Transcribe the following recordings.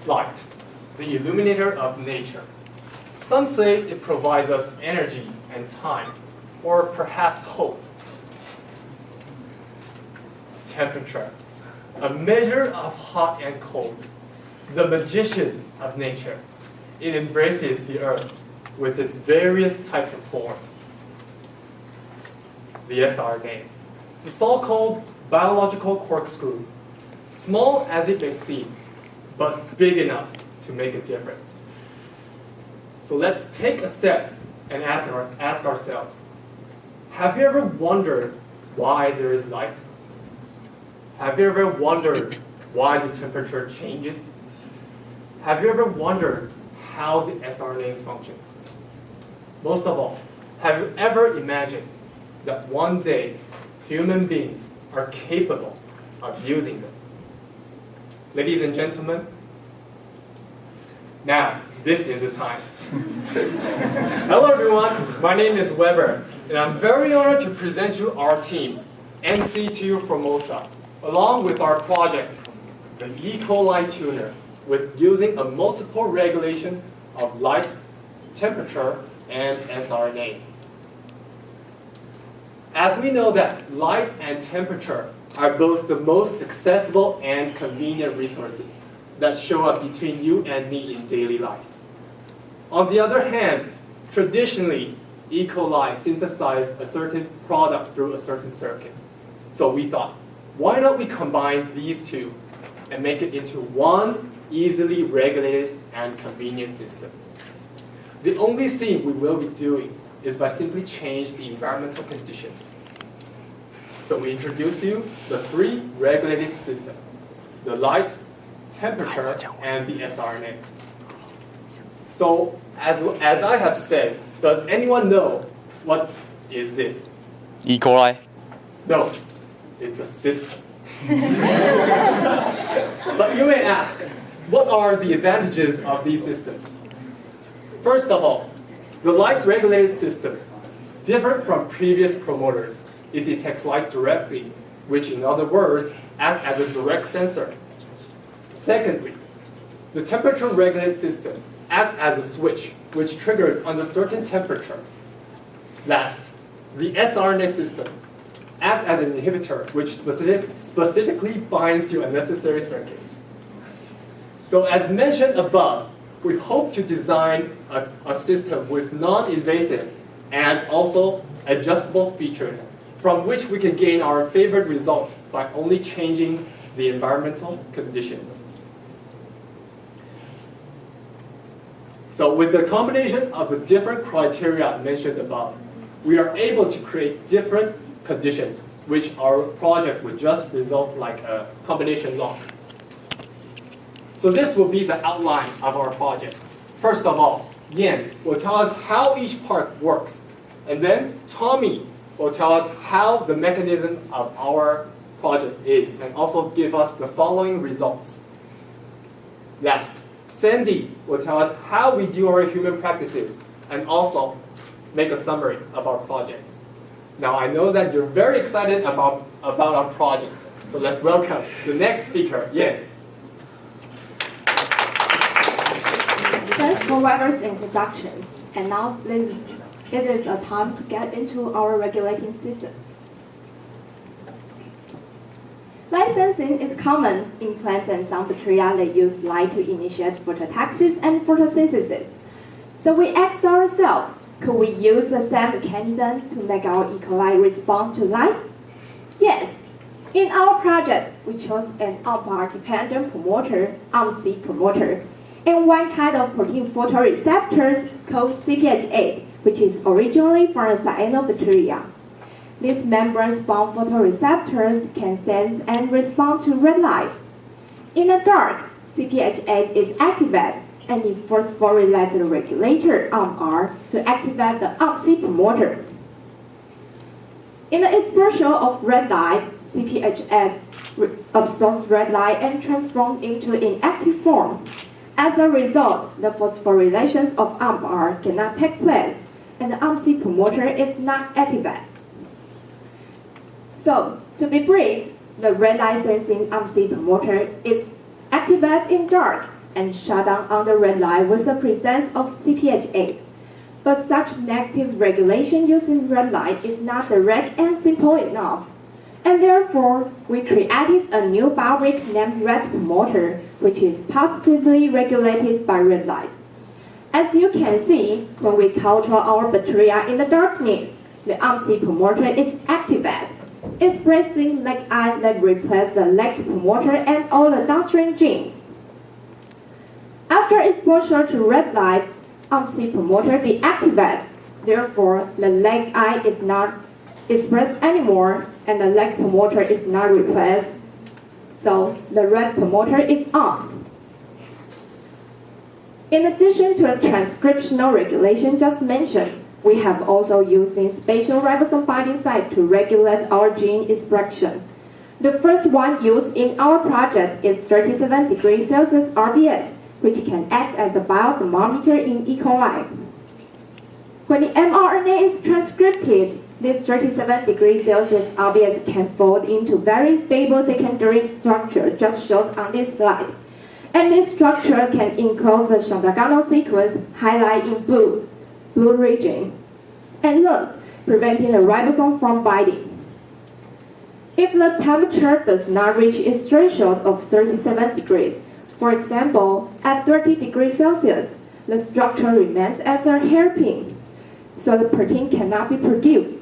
light, the illuminator of nature. Some say it provides us energy and time, or perhaps hope. Temperature, a measure of hot and cold, the magician of nature. It embraces the earth with its various types of forms. The sRNA, the so-called biological corkscrew, small as it may seem, but big enough to make a difference. So let's take a step and ask ourselves, have you ever wondered why there is light? Have you ever wondered why the temperature changes? Have you ever wondered how the sRNA functions? Most of all, have you ever imagined that one day human beings are capable of using them? Ladies and gentlemen, now this is the time. Hello everyone, my name is Weber, and I'm very honored to present you our team, NCTU Formosa, along with our project, the E. coli tuner, with using a multiple regulation of light, temperature, and sRNA. As we know that light and temperature are both the most accessible and convenient resources that show up between you and me in daily life. On the other hand, traditionally, E. coli synthesized a certain product through a certain circuit. So we thought, why don't we combine these two and make it into one easily regulated and convenient system? The only thing we will be doing is by simply change the environmental conditions. So we introduce you the three regulated systems: the light, temperature, and the sRNA. So as I have said, does anyone know what is this? E. coli? No, it's a system. But you may ask, what are the advantages of these systems? First of all, the light-regulated system, different from previous promoters, it detects light directly, which in other words, acts as a direct sensor. Secondly, the temperature-regulated system acts as a switch, which triggers under certain temperature. Last, the sRNA system acts as an inhibitor, which specifically binds to unnecessary circuits. So as mentioned above, we hope to design a system with non-invasive and also adjustable features from which we can gain our favorite results by only changing the environmental conditions. So with the combination of the different criteria mentioned above, we are able to create different conditions which our project would just result like a combination lock. So this will be the outline of our project. First of all, Yan will tell us how each part works. And then Tommy will tell us how the mechanism of our project is and also give us the following results. Last, Sandy will tell us how we do our human practices and also make a summary of our project. Now I know that you're very excited about our project. So let's welcome the next speaker, Yan. Thanks for Weber's introduction. And now it is a time to get into our regulating system. Light sensing is common in plants and some bacteria that use light to initiate phototaxis and photosynthesis. So we asked ourselves, could we use the same mechanism to make our E. coli respond to light? Yes. In our project, we chose an UMPR-dependent promoter, UMC promoter, and one kind of protein photoreceptors called CPH8, which is originally from cyanobacteria. These membrane-bound photoreceptors can sense and respond to red light. In the dark, CPH8 is activated and it phosphorylates the regulator UMR to activate the UMC promoter. In the exposure of red light, CPH8 absorbs red light and transforms into inactive form. As a result, the phosphorylations of UMR cannot take place, and the UMC promoter is not activated. So, to be brief, the red light sensing UMC promoter is activated in dark and shut down on the red light with the presence of CPH8. But such negative regulation using red light is not direct and simple enough. And therefore, we created a new biobrick named red promoter, which is positively regulated by red light. As you can see, when we culture our bacteria in the darkness, the AMC promoter is activated, expressing LEG-I that replaces the LEG promoter and all the downstream genes. After exposure to red light, AMC promoter deactivates. Therefore, the LEG-I is not expressed anymore, and the LEG promoter is not replaced. So the red promoter is on. In addition to the transcriptional regulation just mentioned, we have also used spatial ribosome binding site to regulate our gene expression. The first one used in our project is 37 degrees Celsius RBS, which can act as a biothermometer in E. coli. When the mRNA is transcribed, this 37 degrees Celsius RBS can fold into very stable secondary structure, just shown on this slide. And this structure can enclose the Shantagano sequence highlighted in blue region, and thus preventing the ribosome from binding. If the temperature does not reach its threshold of 37 degrees, for example, at 30 degrees Celsius, the structure remains as a hairpin, so the protein cannot be produced.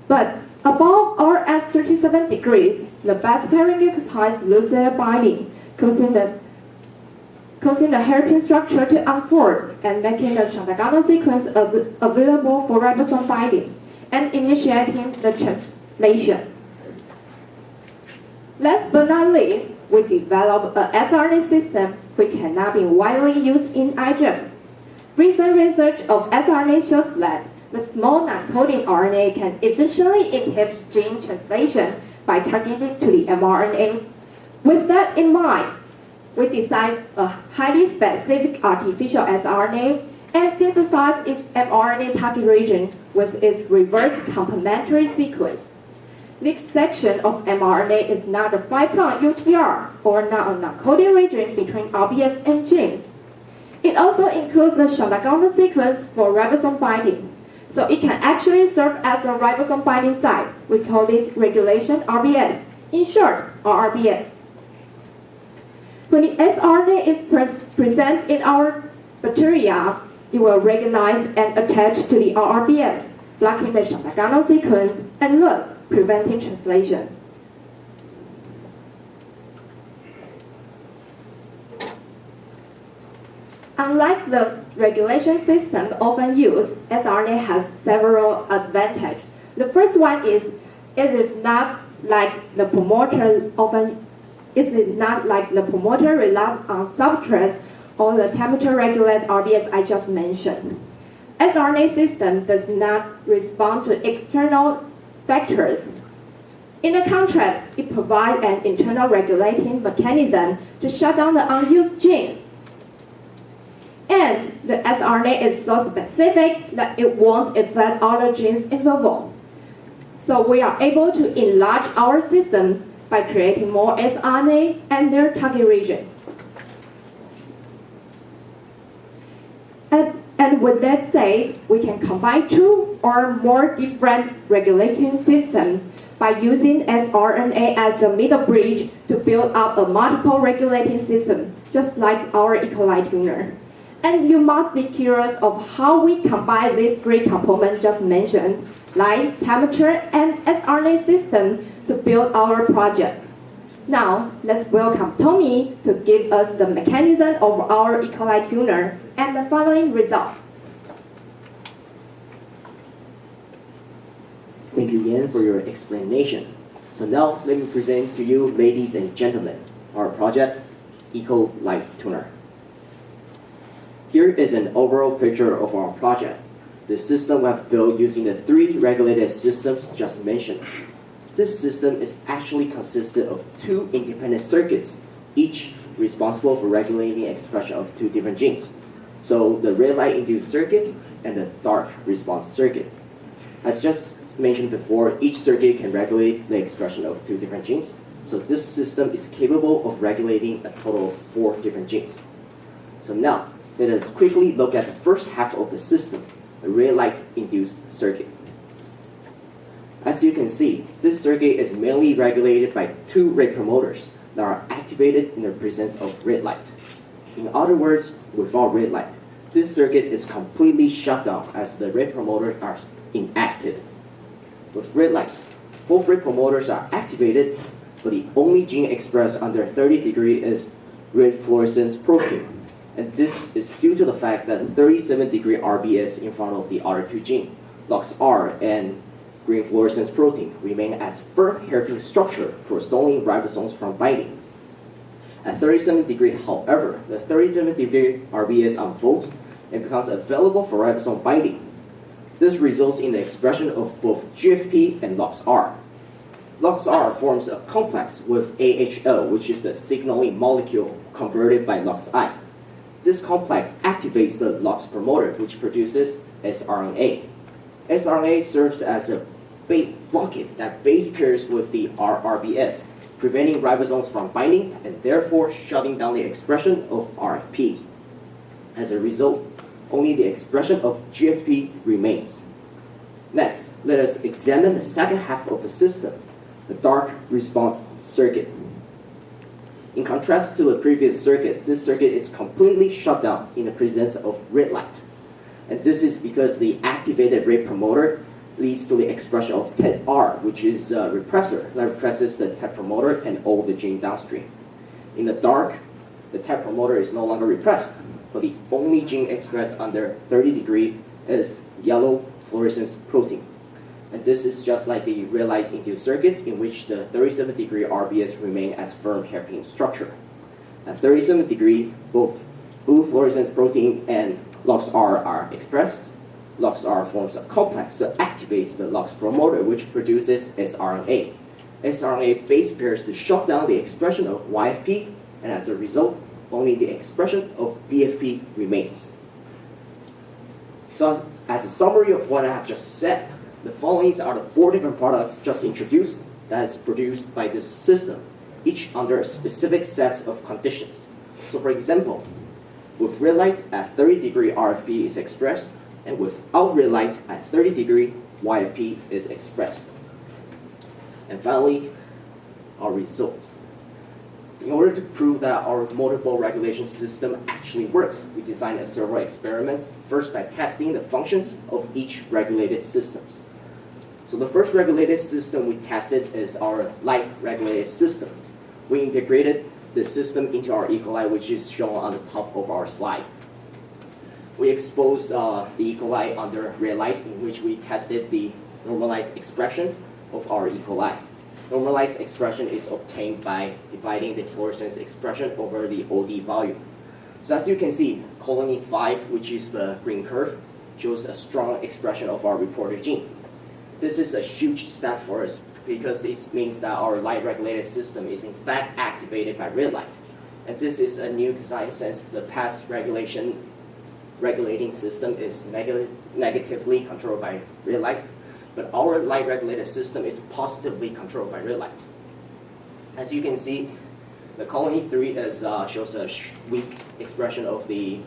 But above or at 37 degrees, the base pairing nucleotides lose their binding, causing the hairpin structure to unfold and making the Shantagano sequence available for ribosome binding and initiating the translation. Last but not least, we developed a siRNA system which has not been widely used in iGEM. Recent research of siRNA shows that the small non-coding RNA can efficiently inhibit gene translation by targeting to the mRNA. With that in mind, we designed a highly specific artificial siRNA and synthesized its mRNA target region with its reverse complementary sequence. This section of mRNA is not a 5' UTR or not a non-coding region between RBS and genes. It also includes the Shantagano sequence for ribosome binding, so it can actually serve as a ribosome binding site. We call it regulation RBS, in short, RRBS. When the siRNA is present in our bacteria, it will recognize and attach to the RRBS, blocking the Shantagano sequence and thus preventing translation. Unlike the regulation system often used, siRNA has several advantages. The first one is it is not like the promoter relies on substrates or the temperature regulated RBS I just mentioned. siRNA system does not respond to external factors. In the contrast, it provides an internal regulating mechanism to shut down the unused genes. And the siRNA is so specific that it won't affect other genes in vivo. So we are able to enlarge our system by creating more siRNA and their target region. And with that said, we can combine two or more different regulation systems by using siRNA as the middle bridge to build up a multiple regulating system, just like our E. coli tuner. And you must be curious of how we combine these three components just mentioned, light, temperature, and siRNA system to build our project. Now, let's welcome Tommy to give us the mechanism of our E. coli tuner and the following results. Thank you, Yan, for your explanation. So now, let me present to you, ladies and gentlemen, our project, E. coli tuner. Here is an overall picture of our project. The system we have built using the three regulated systems just mentioned. This system is actually consisted of two independent circuits, each responsible for regulating the expression of two different genes. So the red light induced circuit and the dark response circuit. As just mentioned before, each circuit can regulate the expression of two different genes. So this system is capable of regulating a total of 4 different genes. So now, let us quickly look at the first half of the system, the red light-induced circuit. As you can see, this circuit is mainly regulated by 2 rate promoters that are activated in the presence of red light. In other words, without red light, this circuit is completely shut down as the rate promoters are inactive. With red light, both rate promoters are activated, but the only gene expressed under 30 degree is red fluorescence protein. And this is due to the fact that 37 degree RBS in front of the other 2 genes, LOXR and green fluorescence protein, remain as firm hairpin structure forestalling ribosomes from binding. At 37 degree, however, the 37 degree RBS unfolds and becomes available for ribosome binding. This results in the expression of both GFP and LOXR. LOXR forms a complex with AHL, which is a signaling molecule converted by LOXI. This complex activates the LOX promoter, which produces sRNA. sRNA serves as a blockade that base pairs with the RRBS, preventing ribosomes from binding and therefore shutting down the expression of RFP. As a result, only the expression of GFP remains. Next, let us examine the second half of the system, the dark response circuit. In contrast to the previous circuit, this circuit is completely shut down in the presence of red light. And this is because the activated rate promoter leads to the expression of TET-R, which is a repressor that represses the TET promoter and all the gene downstream. In the dark, the TET promoter is no longer repressed, but the only gene expressed under 30 degree is yellow fluorescence protein. And this is just like the red light induced circuit in which the 37 degree RBS remain as firm hairpin structure. At 37 degree, both blue fluorescence protein and LOXR are expressed. LOXR forms a complex that activates the LOX promoter, which produces sRNA. sRNA base pairs to shut down the expression of YFP, and as a result, only the expression of BFP remains. So as a summary of what I have just said, the following are the 4 different products just introduced that is produced by this system, each under specific sets of conditions. So for example, with red light at 30 degree RFP is expressed, and without red light at 30 degree, YFP is expressed. And finally, our results. In order to prove that our multiple regulation system actually works, we designed several experiments, first by testing the functions of each regulated systems. So the first regulated system we tested is our light regulated system. We integrated the system into our E. coli, which is shown on the top of our slide. We exposed the E. coli under red light, in which we tested the normalized expression of our E. coli. Normalized expression is obtained by dividing the fluorescence expression over the OD volume. So as you can see, colony 5, which is the green curve, shows a strong expression of our reporter gene. This is a huge step for us because this means that our light regulated system is in fact activated by red light. And this is a new design since the past regulating system is negatively controlled by red light, but our light regulated system is positively controlled by red light. As you can see, the colony 3 shows a weak expression of the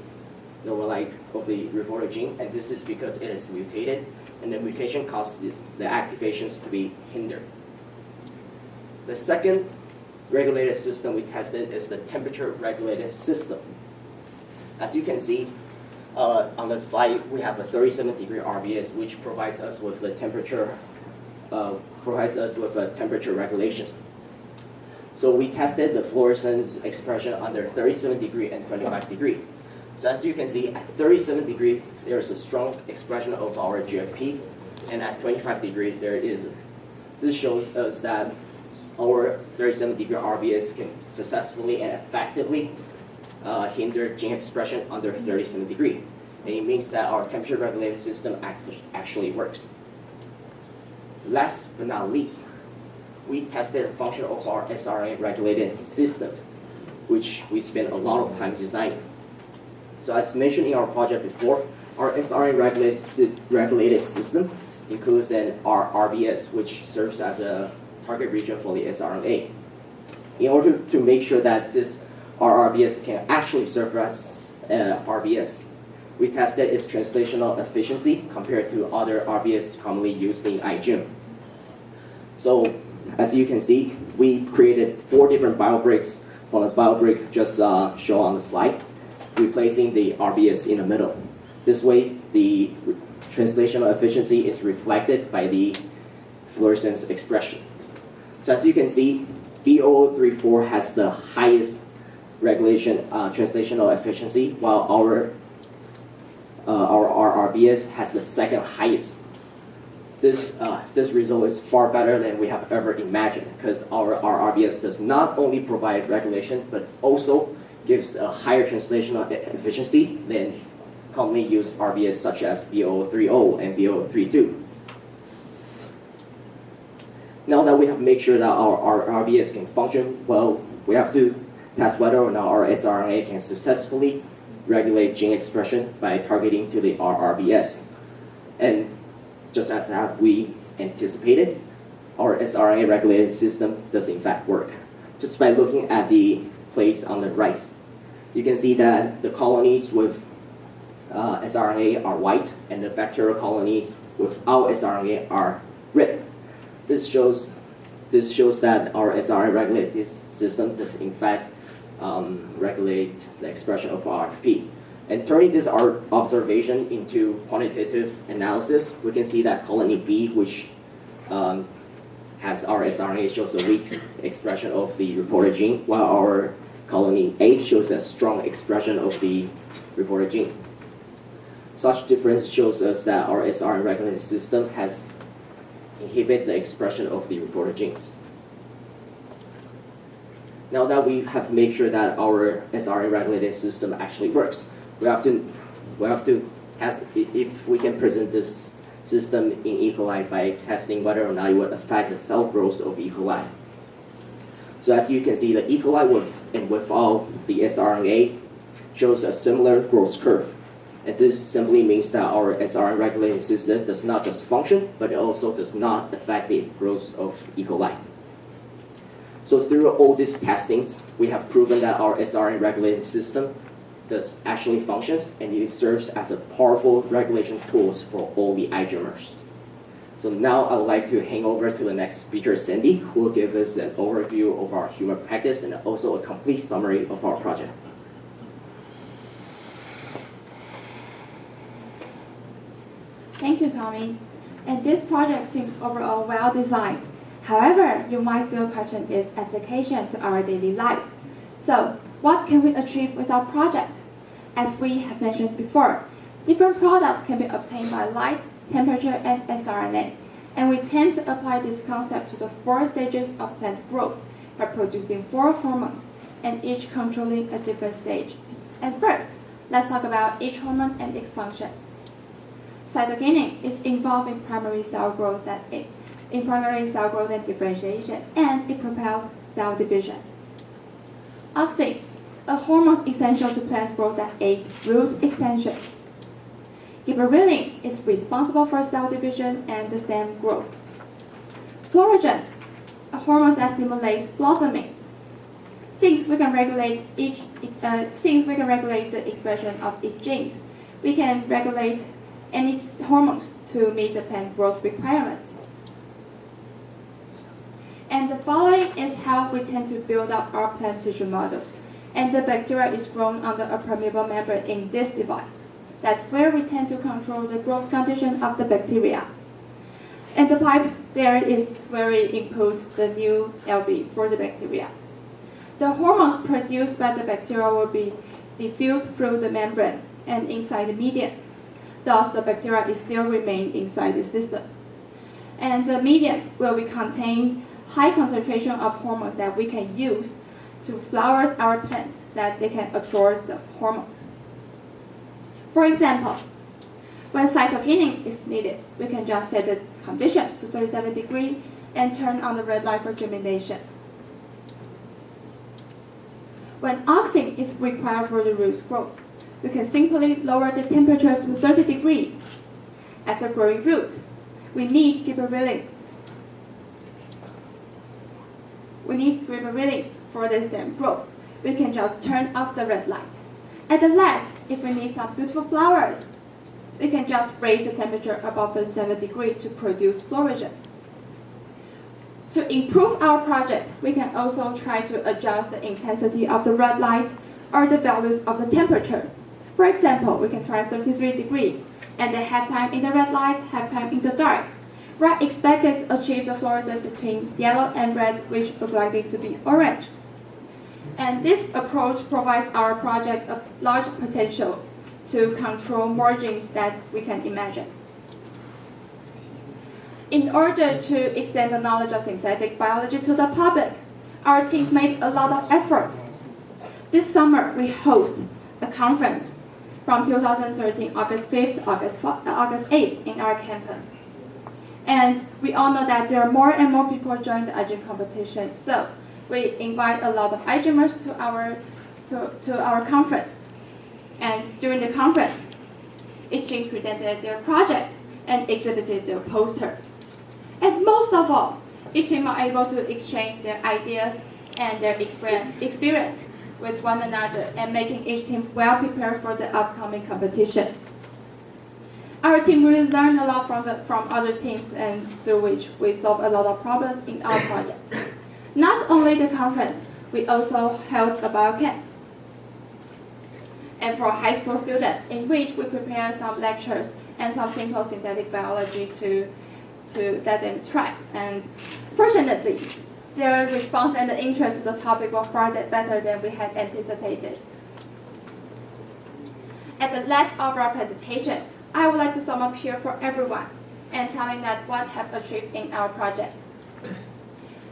normalized of the reporter gene, and this is because it is mutated, and the mutation causes the activations to be hindered. The second regulated system we tested is the temperature regulated system. As you can see on the slide, we have a 37 degree RBS, which provides us with the temperature temperature regulation. So we tested the fluorescence expression under 37 degree and 25 degree. So as you can see, at 37 degree, there is a strong expression of our GFP, and at 25 degree, there isn't. This shows us that our 37 degree RBS can successfully and effectively hinder gene expression under 37 degree. And it means that our temperature regulated system actually works. Last but not least, we tested the function of our sRNA regulated system, which we spent a lot of time designing. So as mentioned in our project before, our sRNA regulated system includes an RRBS, which serves as a target region for the sRNA. in order to make sure that this RRBS can actually serve as RBS, we tested its translational efficiency compared to other RBS commonly used in iGEM. So, as you can see, we created 4 different biobricks from the biobrick just shown on the slide, replacing the RBS in the middle. This way, the translational efficiency is reflected by the fluorescence expression. So as you can see, B0034 has the highest regulation translational efficiency, while our RRBS has the second highest. This result is far better than we have ever imagined, because our RRBS does not only provide regulation, but also gives a higher translational efficiency than commonly used RBS such as B0030 and B0032. Now that we have made sure that our RBS can function well, we have to test whether or not our sRNA can successfully regulate gene expression by targeting to the RRBS. And just as we anticipated, our sRNA regulated system does in fact work. Just by looking at the plates on the right, you can see that the colonies with sRNA are white, and the bacterial colonies without sRNA are red. This shows that our sRNA regulated system does in fact regulate the expression of RFP. And turning this observation into quantitative analysis, we can see that colony B, which has our sRNA, shows a weak expression of the reporter gene, while our colony A shows a strong expression of the reporter gene. Such difference shows us that our sRNA regulated system has inhibited the expression of the reporter genes. Now that we have made sure that our sRNA regulated system actually works, we have to test if we can present this system in E. coli by testing whether or not it would affect the cell growth of E. coli. So as you can see, the E. coli with and without the sRNA shows a similar growth curve. And this simply means that our sRNA regulating system does not just function, but it also does not affect the growth of E. coli. So through all these testings, we have proven that our sRNA regulating system does actually functions, and it serves as a powerful regulation tools for all the iGEMers. So now I would like to hand over to the next speaker, Cindy, who will give us an overview of our human practice and also a complete summary of our project. Thank you, Tommy. And this project seems overall well designed. However, you might still question its application to our daily life. So, what can we achieve with our project? As we have mentioned before, different products can be obtained by light, temperature, and sRNA. And we tend to apply this concept to the 4 stages of plant growth by producing 4 hormones, and each controlling a different stage. And first, let's talk about each hormone and its function. Cytokinin is involved in primary cell growth and differentiation, and it propels cell division. Auxin, a hormone essential to plant growth that aids root extension. Gibberellin is responsible for cell division and the stem growth. Fluorogen, a hormone that stimulates blossoming. Since we can regulate the expression of each genes, we can regulate any hormones to meet the plant growth requirements. And the following is how we tend to build up our plant tissue model. And the bacteria is grown under a permeable membrane in this device. That's where we tend to control the growth condition of the bacteria. And the pipe there is where we input the new LB for the bacteria. The hormones produced by the bacteria will be diffused through the membrane and inside the medium. Thus, the bacteria will still remain inside the system. And the medium will contain high concentration of hormones that we can use to flower our plants, that they can absorb the hormones. For example, when cytokinin is needed, we can just set the condition to 37 degrees and turn on the red light for germination. When auxin is required for the root growth, we can simply lower the temperature to 30 degrees. After growing roots, we need gibberellin. for the stem growth, we can just turn off the red light. At the lab, if we need some beautiful flowers, we can just raise the temperature above 37 degrees to produce fluorescence. To improve our project, we can also try to adjust the intensity of the red light or the values of the temperature. For example, we can try 33 degrees and the half time in the red light, half time in the dark. We're expected to achieve the fluorescence between yellow and red, which look likely to be orange. And this approach provides our project a large potential to control more genes that we can imagine. In order to extend the knowledge of synthetic biology to the public, our team made a lot of efforts. This summer, we host a conference from 2013, August 5th, August 8th in our campus. And we all know that there are more and more people joining the iGEM competition, so we invite a lot of iGEMers to our conference. And during the conference, each team presented their project and exhibited their poster. And most of all, each team are able to exchange their ideas and their experience with one another and making each team well prepared for the upcoming competition. Our team really learned a lot from other teams, and through which we solved a lot of problems in our project. Not only the conference, we also held a biocamp. And for high school students, in which we prepared some lectures and some simple synthetic biology to let them try. And fortunately, their response and the interest to the topic were far better than we had anticipated. At the last of our presentation, I would like to sum up here for everyone and telling that what have achieved in our project.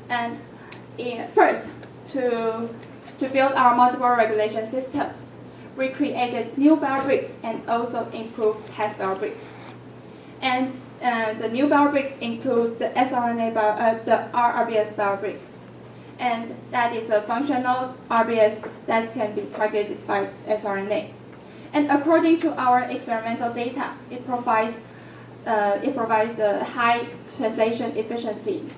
And first, to build our multiple regulation system, we created new biobricks and also improved test biobricks. And the new biobricks include the sRNA the rRBS biobrick. And that is a functional RBS that can be targeted by sRNA. And according to our experimental data, it provides the high translation efficiency,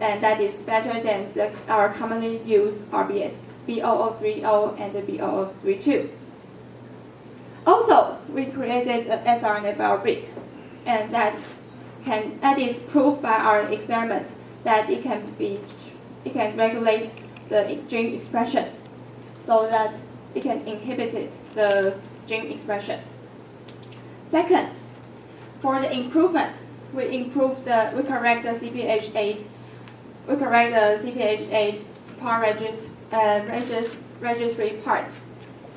and that is better than our commonly used RBS, B0030 and the B0032. Also, we created an sRNA biobrick, and that is proved by our experiment that it can regulate the gene expression, so that it can inhibit the gene expression. Second, for the improvement, we correct the CPH8. We correct the CPH8 part registry part,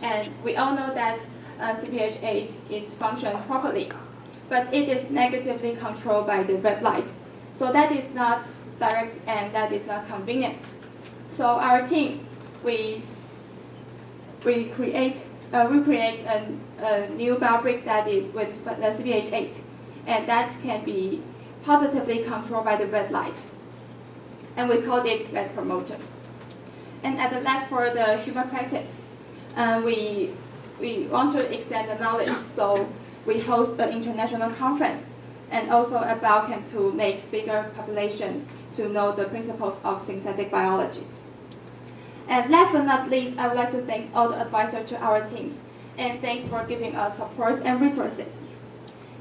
and we all know that CPH8 is functions properly, but it is negatively controlled by the red light. So that is not direct and that is not convenient. So our team, we create a new biobrick that is with the CPH8, and that can be positively controlled by the red light. And we called it red promoter. And at the last, for the human practice, we want to extend the knowledge, so we host an international conference and also a biocamp to make bigger population to know the principles of synthetic biology. And last but not least, I would like to thank all the advisors to our teams, and thanks for giving us support and resources.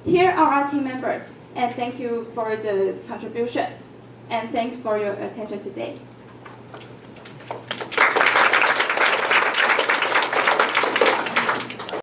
Here are our team members, and thank you for the contribution, and thanks for your attention today.